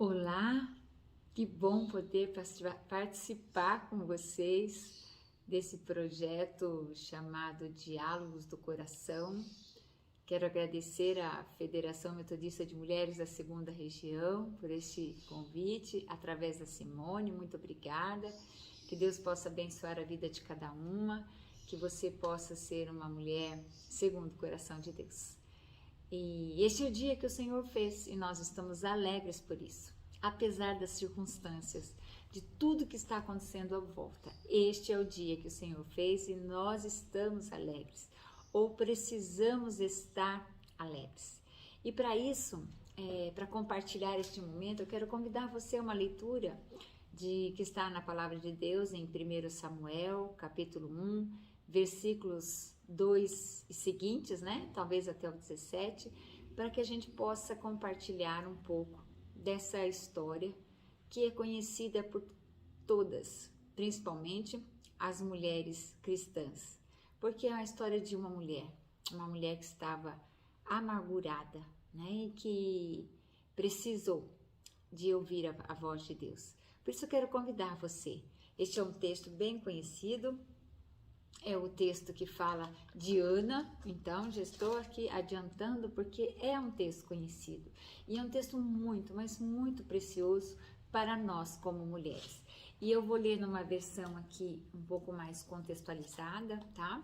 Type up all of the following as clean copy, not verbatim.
Olá, que bom poder participar com vocês desse projeto chamado Diálogos do Coração. Quero agradecer à Federação Metodista de Mulheres da Segunda Região por este convite, através da Simone, muito obrigada. Que Deus possa abençoar a vida de cada uma, que você possa ser uma mulher segundo o coração de Deus. E este é o dia que o Senhor fez e nós estamos alegres por isso, apesar das circunstâncias, de tudo que está acontecendo à volta. Este é o dia que o Senhor fez e nós estamos alegres, ou precisamos estar alegres. E para isso, para compartilhar este momento, eu quero convidar você a uma leitura que está na Palavra de Deus em 1 Samuel, capítulo 1, versículos 2 e seguintes, né? Talvez até o 17, para que a gente possa compartilhar um pouco dessa história que é conhecida por todas, principalmente as mulheres cristãs, porque é a história de uma mulher que estava amargurada, né? E que precisou de ouvir a voz de Deus. Por isso eu quero convidar você. Este é um texto bem conhecido. É o texto que fala de Ana, então já estou aqui adiantando porque é um texto conhecido. E é um texto muito, mas muito precioso para nós como mulheres. E eu vou ler numa versão aqui um pouco mais contextualizada, tá?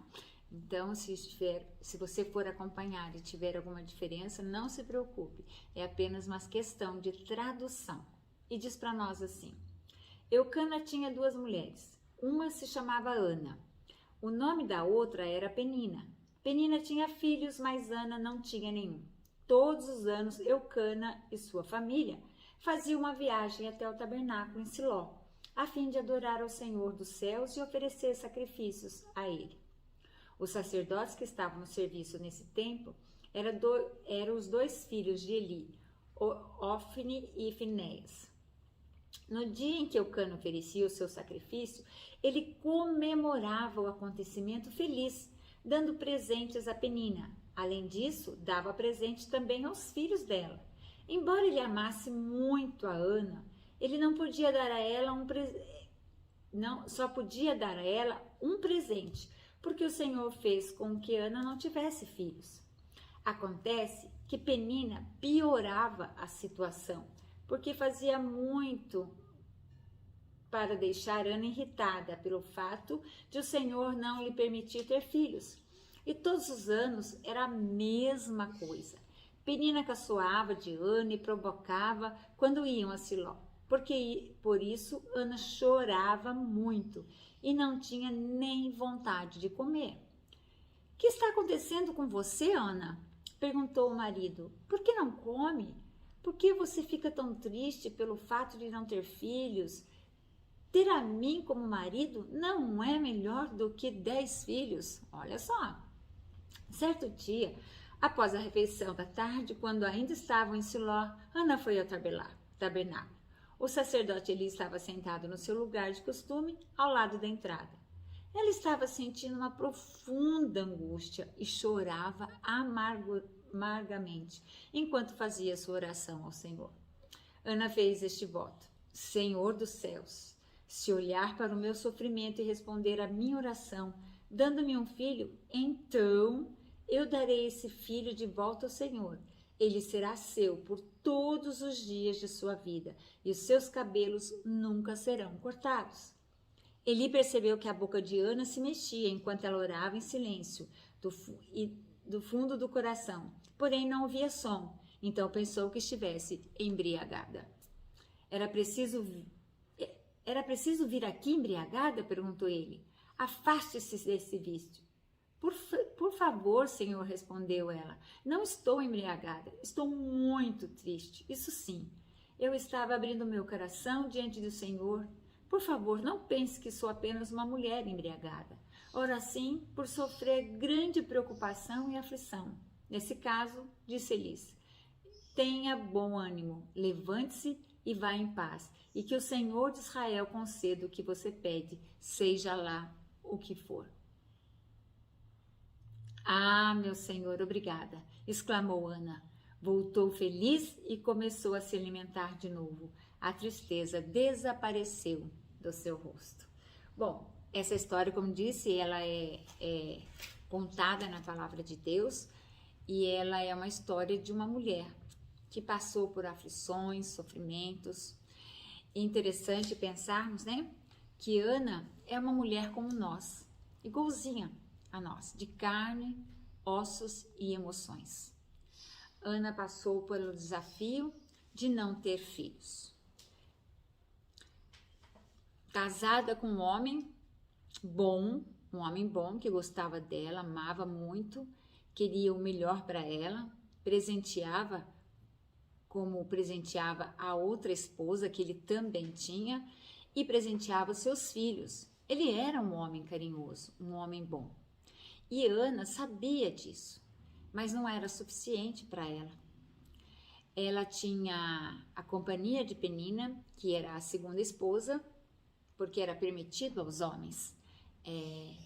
Então, se você for acompanhar e tiver alguma diferença, não se preocupe. É apenas uma questão de tradução. E diz para nós assim: Eucana tinha duas mulheres. Uma se chamava Ana. O nome da outra era Penina. Penina tinha filhos, mas Ana não tinha nenhum. Todos os anos, Eucana e sua família faziam uma viagem até o tabernáculo em Siló, a fim de adorar ao Senhor dos céus e oferecer sacrifícios a ele. Os sacerdotes que estavam no serviço nesse tempo eram os dois filhos de Eli, Ofni e Finéias. No dia em que Eucana oferecia o seu sacrifício, ele comemorava o acontecimento feliz, dando presentes a Penina. Além disso, dava presente também aos filhos dela. Embora ele amasse muito a Ana, ele não podia dar a ela só podia dar a ela um presente, porque o Senhor fez com que Ana não tivesse filhos. Acontece que Penina piorava a situação, porque fazia muito para deixar Ana irritada pelo fato de o Senhor não lhe permitir ter filhos. E todos os anos era a mesma coisa. Penina caçoava de Ana e provocava quando iam a Siló, porque por isso Ana chorava muito e não tinha nem vontade de comer. O que está acontecendo com você, Ana? Perguntou o marido. Por que não come? Por que você fica tão triste pelo fato de não ter filhos? Ter a mim como marido não é melhor do que 10 filhos. Olha só. Certo dia, após a refeição da tarde, quando ainda estavam em Siló, Ana foi ao tabernáculo. O sacerdote Eli estava sentado no seu lugar de costume, ao lado da entrada. Ela estava sentindo uma profunda angústia e chorava amargamente, enquanto fazia sua oração ao Senhor. Ana fez este voto: Senhor dos céus, se olhar para o meu sofrimento e responder à minha oração, dando-me um filho, então eu darei esse filho de volta ao Senhor. Ele será seu por todos os dias de sua vida, e os seus cabelos nunca serão cortados. Eli percebeu que a boca de Ana se mexia enquanto ela orava em silêncio, do fundo do coração, porém não ouvia som, então pensou que estivesse embriagada. Era preciso vir aqui embriagada? Perguntou ele. Afaste-se desse vício. Por favor, Senhor, respondeu ela. Não estou embriagada, estou muito triste, isso sim. Eu estava abrindo meu coração diante do Senhor. Por favor, não pense que sou apenas uma mulher embriagada. Ora sim, por sofrer grande preocupação e aflição. Nesse caso, disse Elis, tenha bom ânimo, levante-se e vá em paz, e que o Senhor de Israel conceda o que você pede, seja lá o que for. Ah, meu Senhor, obrigada, exclamou Ana. Voltou feliz e começou a se alimentar de novo. A tristeza desapareceu do seu rosto. Bom, essa história, como disse, ela é contada na palavra de Deus e ela é uma história de uma mulher que passou por aflições, sofrimentos. É interessante pensarmos, né, que Ana é uma mulher como nós, igualzinha a nós, de carne, ossos e emoções. Ana passou pelo desafio de não ter filhos. Casada com um homem bom que gostava dela, amava muito, queria o melhor para ela, presenteava como presenteava a outra esposa que ele também tinha e presenteava seus filhos. Ele era um homem carinhoso, um homem bom. E Ana sabia disso, mas não era suficiente para ela. Ela tinha a companhia de Penina, que era a segunda esposa, porque era permitido aos homens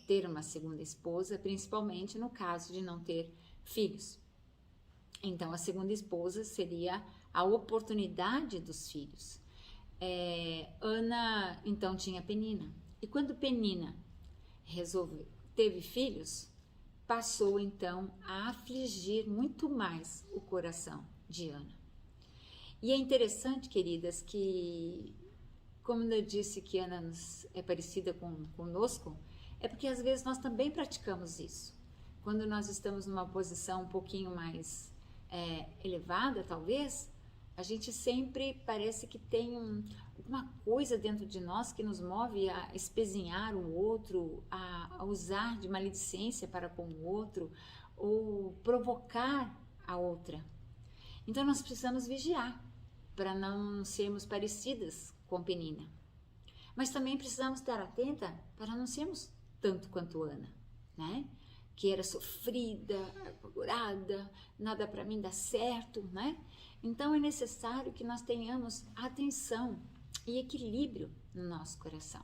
ter uma segunda esposa, principalmente no caso de não ter filhos. Então, a segunda esposa seria a oportunidade dos filhos. Ana, então, tinha Penina. E quando Penina teve filhos, passou, então, a afligir muito mais o coração de Ana. E é interessante, queridas, que, como eu disse que Ana é parecida conosco, é porque às vezes nós também praticamos isso. Quando nós estamos numa posição um pouquinho mais elevada, talvez, a gente sempre parece que tem alguma coisa dentro de nós que nos move a espezinhar o outro, a usar de maledicência para com o outro, ou provocar a outra. Então nós precisamos vigiar para não sermos parecidas com Penina. Mas também precisamos estar atenta para não sermos tanto quanto Ana, né? Que era sofrida, amargurada, nada para mim dá certo, né? Então é necessário que nós tenhamos atenção e equilíbrio no nosso coração.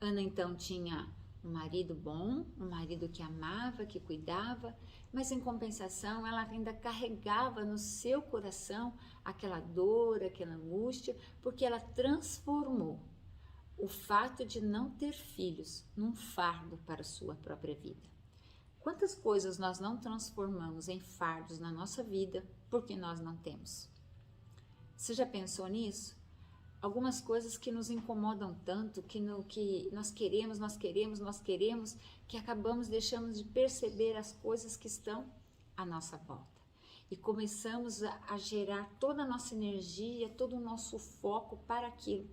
Ana então tinha um marido bom, um marido que amava, que cuidava, mas em compensação ela ainda carregava no seu coração aquela dor, aquela angústia, porque ela transformou o fato de não ter filhos num fardo para a sua própria vida. Quantas coisas nós não transformamos em fardos na nossa vida porque nós não temos? Você já pensou nisso? Algumas coisas que nos incomodam tanto, que nós queremos, que acabamos deixando de perceber as coisas que estão à nossa volta. E começamos a gerar toda a nossa energia, todo o nosso foco para aquilo.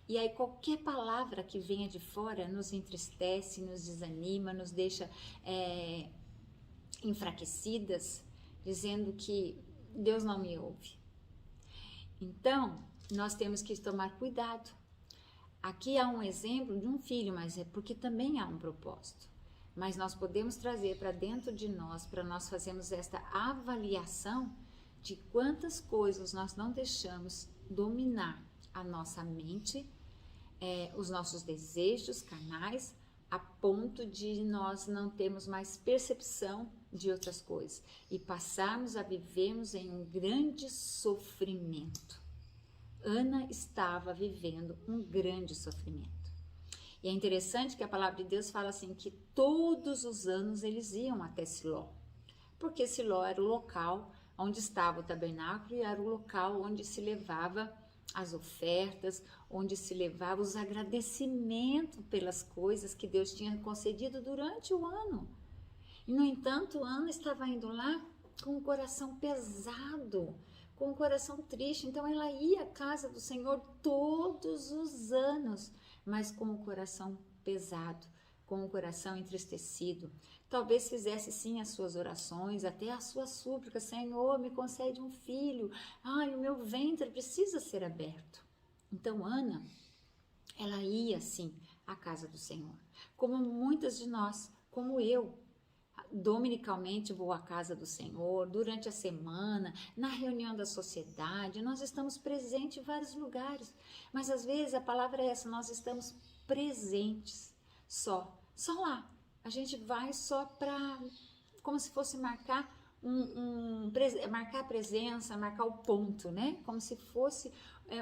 E aí qualquer palavra que venha de fora nos entristece, nos desanima, nos deixa enfraquecidas, dizendo que Deus não me ouve. Então, nós temos que tomar cuidado. Aqui há um exemplo de um filho, mas é porque também há um propósito. Mas nós podemos trazer para dentro de nós, para nós fazermos esta avaliação de quantas coisas nós não deixamos dominar a nossa mente, os nossos desejos carnais, a ponto de nós não termos mais percepção de outras coisas e passarmos a vivermos em um grande sofrimento. Ana estava vivendo um grande sofrimento. E é interessante que a palavra de Deus fala assim, que todos os anos eles iam até Siló, porque Siló era o local onde estava o tabernáculo e era o local onde se levava as ofertas, onde se levava os agradecimentos pelas coisas que Deus tinha concedido durante o ano. E, no entanto, Ana estava indo lá com o coração pesado, com o coração triste. Então, ela ia à casa do Senhor todos os anos, mas com o coração pesado, com o coração entristecido. Talvez fizesse sim as suas orações, até as suas súplicas: Senhor, me concede um filho, o meu ventre precisa ser aberto. Então Ana, ela ia sim à casa do Senhor, como muitas de nós, como eu, dominicalmente vou à casa do Senhor, durante a semana, na reunião da sociedade, nós estamos presentes em vários lugares, mas às vezes a palavra é essa, nós estamos presentes, só lá. A gente vai só para, como se fosse marcar marcar a presença, marcar o ponto, né? Como se fosse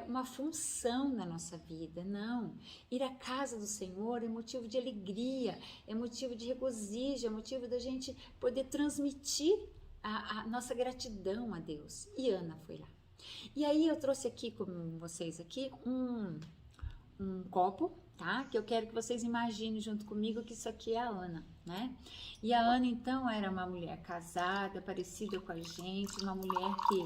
uma função na nossa vida. Não, ir à casa do Senhor é motivo de alegria, é motivo de regozijo, é motivo da gente poder transmitir a nossa gratidão a Deus. E Ana foi lá. E aí eu trouxe aqui com vocês aqui um copo, tá? Que eu quero que vocês imaginem junto comigo que isso aqui é a Ana, né? E a Ana, então, era uma mulher casada, parecida com a gente, uma mulher que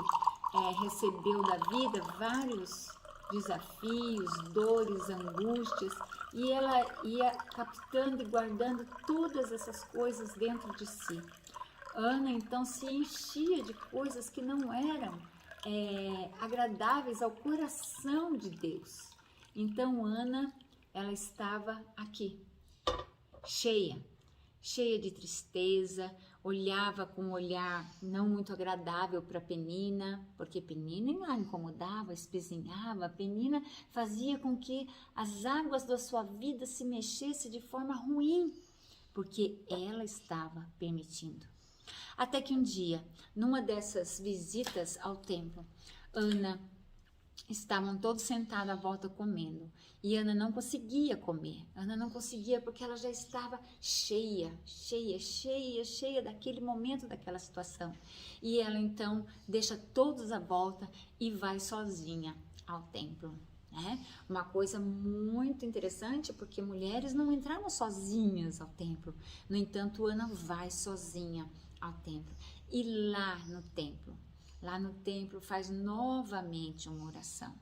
recebeu da vida vários desafios, dores, angústias, e ela ia captando e guardando todas essas coisas dentro de si. Ana, então, se enchia de coisas que não eram agradáveis ao coração de Deus. Então, Ana, ela estava aqui, cheia de tristeza, olhava com um olhar não muito agradável para Penina, porque Penina a incomodava, espezinhava, Penina fazia com que as águas da sua vida se mexessem de forma ruim, porque ela estava permitindo. Até que um dia, numa dessas visitas ao templo, Ana, estavam todos sentados à volta comendo, e Ana não conseguia comer. Ana não conseguia porque ela já estava cheia daquele momento, daquela situação. E ela então deixa todos à volta e vai sozinha ao templo. Uma coisa muito interessante, porque mulheres não entraram sozinhas ao templo. No entanto, Ana vai sozinha ao templo. E lá no templo faz novamente uma oração.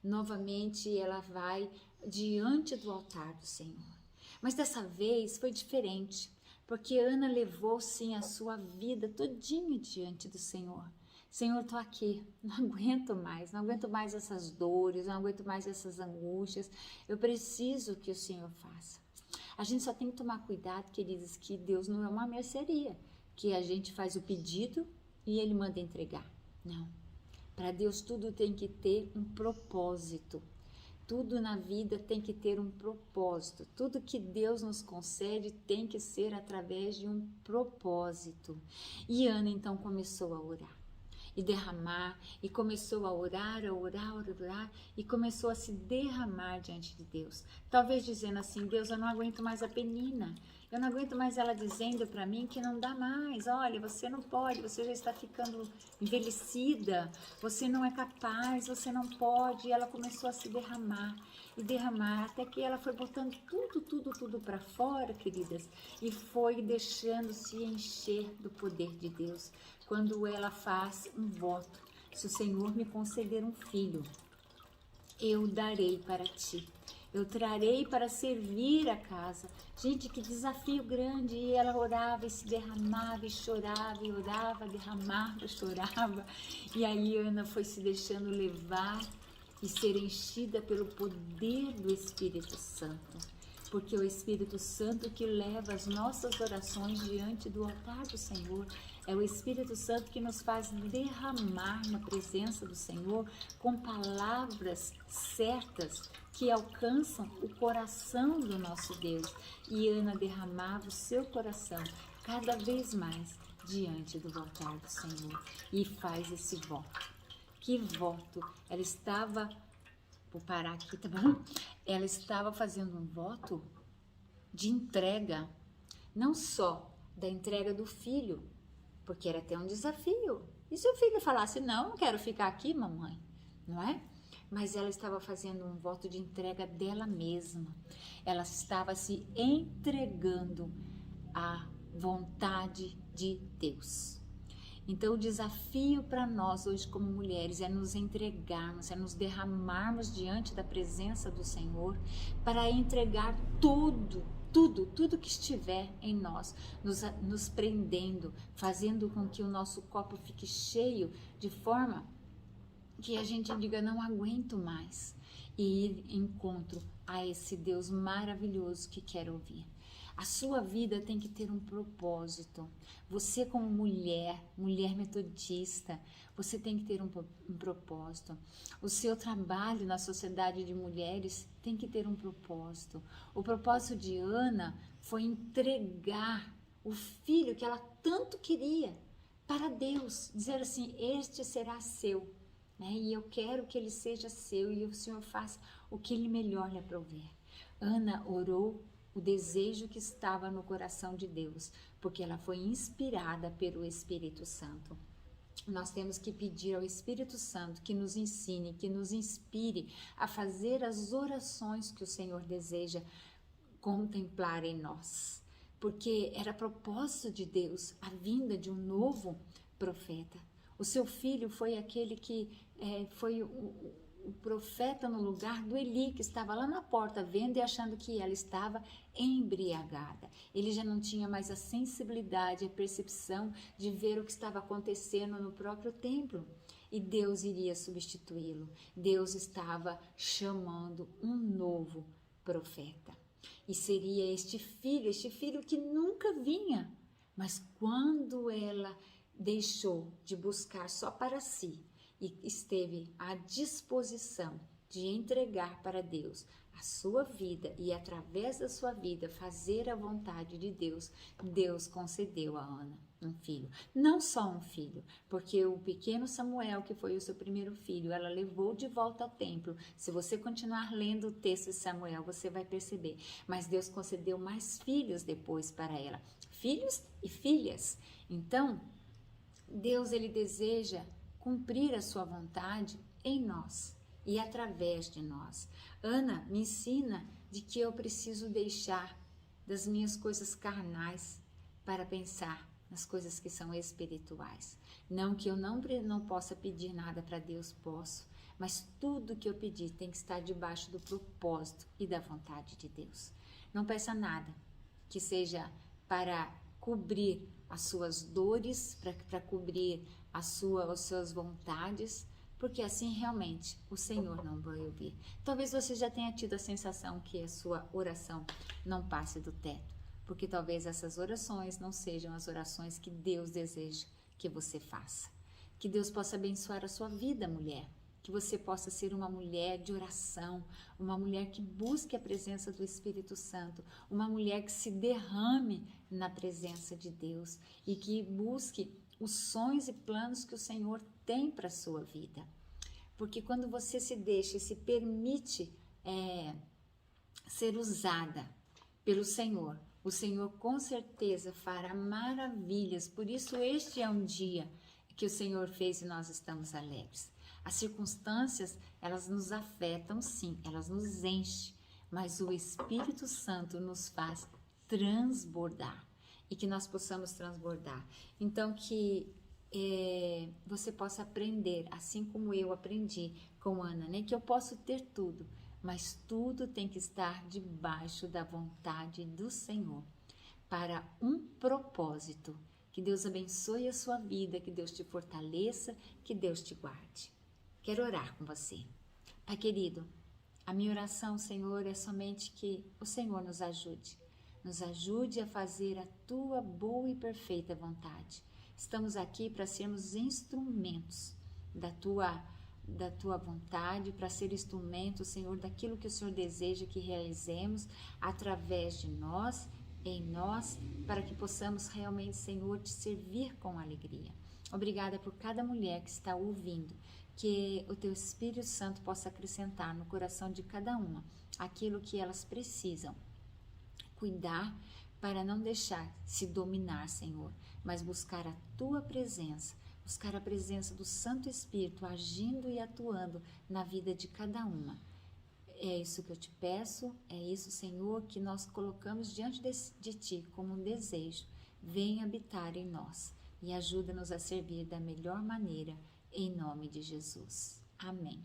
Novamente ela vai diante do altar do Senhor. Mas dessa vez foi diferente, porque Ana levou sim a sua vida todinha diante do Senhor. Senhor, estou aqui, não aguento mais essas dores, não aguento mais essas angústias, eu preciso que o Senhor faça. A gente só tem que tomar cuidado, queridos, que Deus não é uma mercearia, que a gente faz o pedido e Ele manda entregar. Não, para Deus tudo tem que ter um propósito. Tudo na vida tem que ter um propósito. Tudo que Deus nos concede tem que ser através de um propósito. E Ana então começou a orar e derramar, e começou a orar, e começou a se derramar diante de Deus. Talvez dizendo assim: Deus, eu não aguento mais a Penina, eu não aguento mais ela dizendo para mim que não dá mais, olha, você não pode, você já está ficando envelhecida, você não é capaz, você não pode. E ela começou a se derramar, e derramar, até que ela foi botando tudo para fora, queridas, e foi deixando-se encher do poder de Deus. Quando ela faz um voto: se o Senhor me conceder um filho, eu darei para ti, eu trarei para servir a casa. Gente, que desafio grande! E ela orava e se derramava e chorava, e orava, derramava, chorava. E aí Ana foi se deixando levar e ser enchida pelo poder do Espírito Santo. Porque é o Espírito Santo que leva as nossas orações diante do altar do Senhor. É o Espírito Santo que nos faz derramar na presença do Senhor com palavras certas que alcançam o coração do nosso Deus. E Ana derramava o seu coração cada vez mais diante do altar do Senhor e faz esse voto. Que voto? Ela estava... Vou parar aqui, tá bom? Ela estava fazendo um voto de entrega, não só da entrega do filho, porque era até um desafio. E se o filho falasse: não quero ficar aqui, mamãe, não é? Mas ela estava fazendo um voto de entrega dela mesma. Ela estava se entregando à vontade de Deus. Então, o desafio para nós hoje como mulheres é nos entregarmos, é nos derramarmos diante da presença do Senhor para entregar tudo que estiver em nós, nos prendendo, fazendo com que o nosso copo fique cheio de forma que a gente diga: não aguento mais, e ir em encontro a esse Deus maravilhoso que quer ouvir. A sua vida tem que ter um propósito. Você como mulher metodista, você tem que ter um propósito. O seu trabalho na sociedade de mulheres tem que ter um propósito. O propósito de Ana foi entregar o filho que ela tanto queria para Deus, dizer assim, este será seu, né? E eu quero que ele seja seu e o Senhor faça o que ele melhor lhe aprouver. Ana orou o desejo que estava no coração de Deus, porque ela foi inspirada pelo Espírito Santo. Nós temos que pedir ao Espírito Santo que nos ensine, que nos inspire a fazer as orações que o Senhor deseja contemplar em nós, porque era propósito de Deus a vinda de um novo profeta. O seu filho foi aquele que foi o profeta no lugar do Eli, que estava lá na porta vendo e achando que ela estava embriagada. Ele já não tinha mais a sensibilidade, a percepção de ver o que estava acontecendo no próprio templo. E Deus iria substituí-lo. Deus estava chamando um novo profeta. E seria este filho que nunca vinha. Mas quando ela deixou de buscar só para si e esteve à disposição de entregar para Deus a sua vida e através da sua vida fazer a vontade de Deus, Deus concedeu a Ana um filho. Não só um filho, porque o pequeno Samuel, que foi o seu primeiro filho, ela levou de volta ao templo. Se você continuar lendo o texto de Samuel, você vai perceber. Mas Deus concedeu mais filhos depois para ela. Filhos e filhas. Então, Deus, ele deseja cumprir a sua vontade em nós e através de nós. Ana me ensina de que eu preciso deixar das minhas coisas carnais para pensar nas coisas que são espirituais. Não que eu não possa pedir nada para Deus, posso, mas tudo que eu pedir tem que estar debaixo do propósito e da vontade de Deus. Não peça nada que seja para cobrir as suas dores, para cobrir as suas vontades, porque assim realmente o Senhor não vai ouvir. Talvez você já tenha tido a sensação que a sua oração não passe do teto, porque talvez essas orações não sejam as orações que Deus deseja que você faça. Que Deus possa abençoar a sua vida, mulher. Que você possa ser uma mulher de oração, uma mulher que busque a presença do Espírito Santo, uma mulher que se derrame na presença de Deus e que busque os sonhos e planos que o Senhor tem para a sua vida. Porque quando você se deixa e se permite ser usada pelo Senhor, o Senhor com certeza fará maravilhas. Por isso este é um dia que o Senhor fez e nós estamos alegres. As circunstâncias, elas nos afetam sim, elas nos enchem, mas o Espírito Santo nos faz transbordar e que nós possamos transbordar. Então que você possa aprender, assim como eu aprendi com Ana, né? Que eu posso ter tudo, mas tudo tem que estar debaixo da vontade do Senhor, para um propósito. Que Deus abençoe a sua vida, que Deus te fortaleça, que Deus te guarde. Quero orar com você. Pai querido, a minha oração, Senhor, é somente que o Senhor nos ajude a fazer a tua boa e perfeita vontade. Estamos aqui para sermos instrumentos da tua vontade, para ser instrumento, Senhor, daquilo que o Senhor deseja que realizemos através de nós, em nós, para que possamos realmente, Senhor, te servir com alegria. Obrigada por cada mulher que está ouvindo, que o teu Espírito Santo possa acrescentar no coração de cada uma aquilo que elas precisam cuidar para não deixar se dominar, Senhor, mas buscar a tua presença, buscar a presença do Santo Espírito agindo e atuando na vida de cada uma. É isso que eu te peço, é isso, Senhor, que nós colocamos diante de ti como um desejo. Vem habitar em nós e ajuda-nos a servir da melhor maneira, em nome de Jesus. Amém.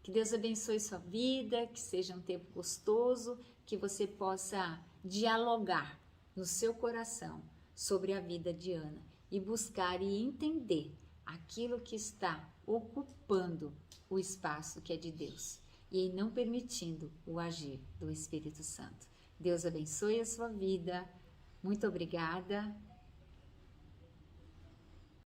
Que Deus abençoe sua vida, que seja um tempo gostoso, que você possa dialogar no seu coração sobre a vida de Ana e buscar e entender aquilo que está ocupando o espaço que é de Deus e não permitindo o agir do Espírito Santo. Deus abençoe a sua vida. Muito obrigada.